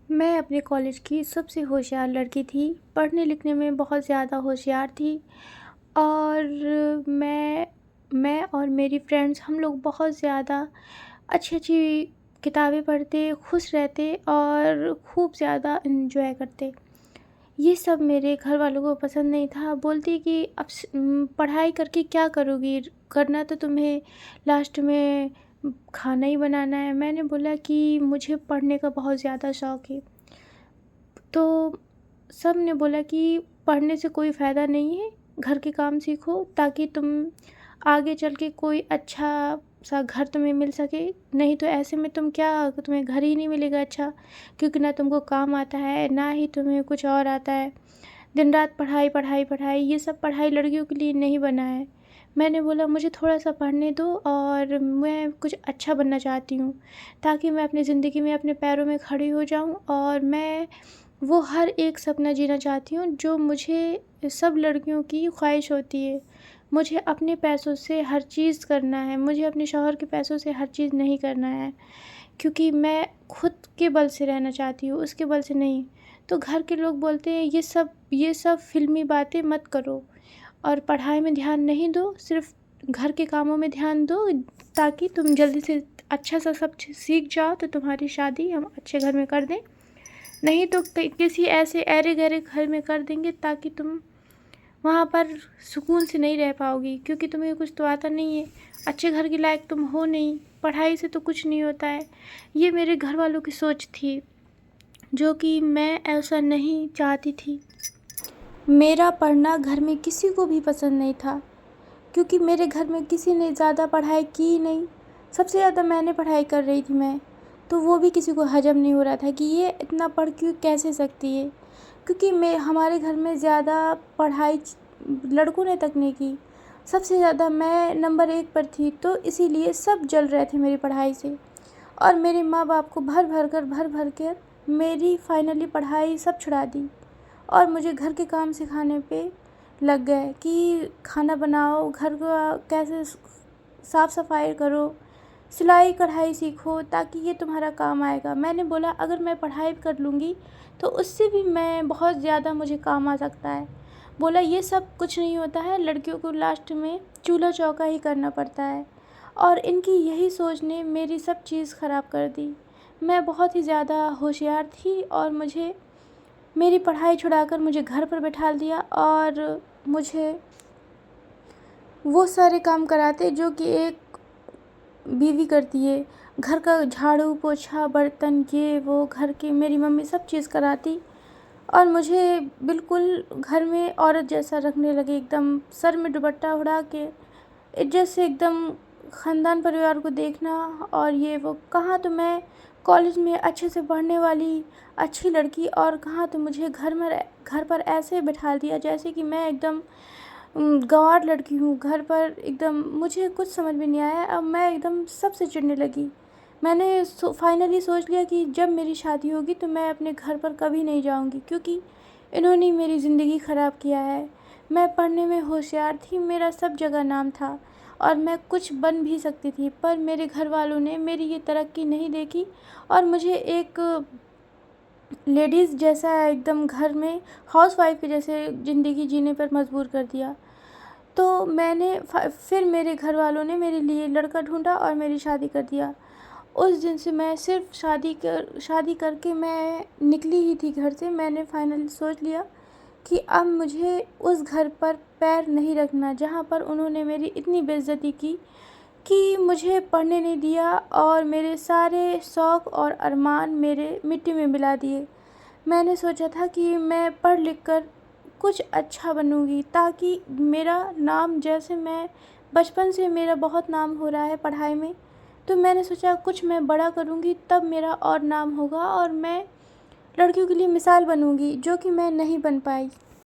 मैं अपने कॉलेज की सबसे होशियार लड़की थी। पढ़ने लिखने में बहुत ज़्यादा होशियार थी और मैं और मेरी फ्रेंड्स हम लोग बहुत ज़्यादा अच्छी-अच्छी किताबें पढ़ते, खुश रहते और खूब ज़्यादा एन्जॉय करते। ये सब मेरे घर वालों को पसंद नहीं था। बोलती कि पढ़ाई करके क्या करोगी? करना तो तुम्हें लास्ट में खाना ही बनाना है। मैंने बोला कि मुझे पढ़ने का बहुत ज़्यादा शौक है। तो सब ने बोला कि पढ़ने से कोई फ़ायदा नहीं है, घर के काम सीखो ताकि तुम आगे चल के कोई अच्छा सा घर तुम्हें मिल सके। नहीं तो ऐसे में तुम्हें घर ही नहीं मिलेगा अच्छा, क्योंकि ना तुमको काम आता है, ना ही तुम्हें कुछ और आता है। दिन रात पढ़ाई, पढ़ाई, पढ़ाई, ये सब पढ़ाई लड़कियों के लिए नहीं बना है। मैंने बोला मुझे थोड़ा-सा पढ़ने दो और मैं कुछ अच्छा बनना चाहती हूँ, ताकि मैं अपनी ज़िंदगी में अपने पैरों में खड़ी हो जाऊँ और मैं वो हर एक सपना जीना चाहती हूँ जो मुझे सब लड़कियों की ख्वाहिश होती है। मुझे अपने पैसों से हर चीज़ करना है, मुझे अपने शौहर के पैसों से हर चीज़ नहीं करना है, क्योंकि मैं खुद के बल से रहना चाहती हूँ, उसके बल से नहीं। तो घर के लोग बोलते हैं ये सब फ़िल्मी बातें मत करो और पढ़ाई में ध्यान नहीं दो, सिर्फ़ घर के कामों में ध्यान दो ताकि तुम जल्दी से अच्छा सा सब चीज़ सीख जाओ तो तुम्हारी शादी हम अच्छे घर में कर दें। नहीं तो किसी ऐसे ऐरे-गैरे घर में कर देंगे ताकि तुम वहाँ पर सुकून से नहीं रह पाओगी, क्योंकि तुम्हें कुछ तो आता नहीं है, अच्छे घर के लायक तुम हो नहीं, पढ़ाई से तो कुछ नहीं होता है। ये मेरे घर वालों की सोच थी, जो कि मैं ऐसा नहीं चाहती थी। मेरा पढ़ना घर में किसी को भी पसंद नहीं था, क्योंकि मेरे घर में किसी ने ज़्यादा पढ़ाई की ही नहीं। सबसे ज़्यादा मैंने पढ़ाई कर रही थी मैं, तो वो भी किसी को हज़म नहीं हो रहा था कि ये इतना पढ़ क्यों कैसे सकती है। क्योंकि मैं हमारे घर में ज़्यादा पढ़ाई लड़कों ने तक नहीं की। सबसे ज़्यादा मैं नंबर 1 पर थी, तो इसीलिए सब जल रहे थे मेरी पढ़ाई से और मेरे माँ-बाप को भर-भर कर मेरी फाइनली पढ़ाई सब छुड़ा दी और मुझे घर के काम सिखाने पे लग गए कि खाना बनाओ, घर का कैसे साफ़-सफ़ाई करो, सिलाई कढ़ाई सीखो ताकि ये तुम्हारा काम आएगा। मैंने बोला अगर मैं पढ़ाई कर लूँगी तो उससे भी मैं बहुत ज़्यादा मुझे काम आ सकता है। बोला ये सब कुछ नहीं होता है, लड़कियों को लास्ट में चूल्हा-चौका ही करना पड़ता है और इनकी यही सोच ने मेरी सब चीज़ ख़राब कर दी। मैं बहुत ही ज़्यादा होशियार थी और मेरी पढ़ाई छुड़ाकर मुझे घर पर बैठा दिया और मुझे वो सारे काम कराते जो कि एक बीवी करती है। घर का झाड़ू पोछा बर्तन ये वो घर की मेरी मम्मी सब चीज़ कराती और मुझे बिल्कुल घर में औरत जैसा रखने लगे, एकदम सर में दुपट्टा उड़ा के इज्जत से एकदम ख़ानदान परिवार को देखना और ये वो। कहाँ तो मैं कॉलेज में अच्छे से पढ़ने वाली अच्छी लड़की और कहाँ तो मुझे घर पर ऐसे बिठा दिया जैसे कि मैं एकदम गँवार लड़की हूँ। घर पर एकदम मुझे कुछ समझ में नहीं आया। अब मैं एकदम सबसे चिढ़ने लगी। मैंने फाइनली सोच लिया कि जब मेरी शादी होगी तो मैं अपने घर पर कभी नहीं जाऊँगी, क्योंकि इन्होंने मेरी ज़िंदगी ख़राब किया है। मैं पढ़ने में होशियार थी, मेरा सब जगह नाम था और मैं कुछ बन भी सकती थी, पर मेरे घर वालों ने मेरी ये तरक्की नहीं देखी और मुझे एक लेडीज़ जैसा एकदम घर में हाउसवाइफ़ के जैसे ज़िंदगी जीने पर मजबूर कर दिया। तो फिर मेरे घर वालों ने मेरे लिए लड़का ढूँढा और मेरी शादी कर दिया। उस दिन से मैं सिर्फ़ शादी करके मैं निकली ही थी घर से। मैंने फाइनली सोच लिया कि अब मुझे उस घर पर पैर नहीं रखना जहाँ पर उन्होंने मेरी इतनी बेइज़्ज़ती की कि मुझे पढ़ने नहीं दिया और मेरे सारे शौक़ और अरमान मेरे मिट्टी में मिला दिए। मैंने सोचा था कि मैं पढ़ लिख कर कुछ अच्छा बनूँगी ताकि मेरा नाम, जैसे मैं बचपन से मेरा बहुत नाम हो रहा है पढ़ाई में, तो मैंने सोचा कुछ मैं बड़ा करूँगी तब मेरा और नाम होगा और मैं लड़कियों के लिए मिसाल बनूँगी, जो कि मैं नहीं बन पाई।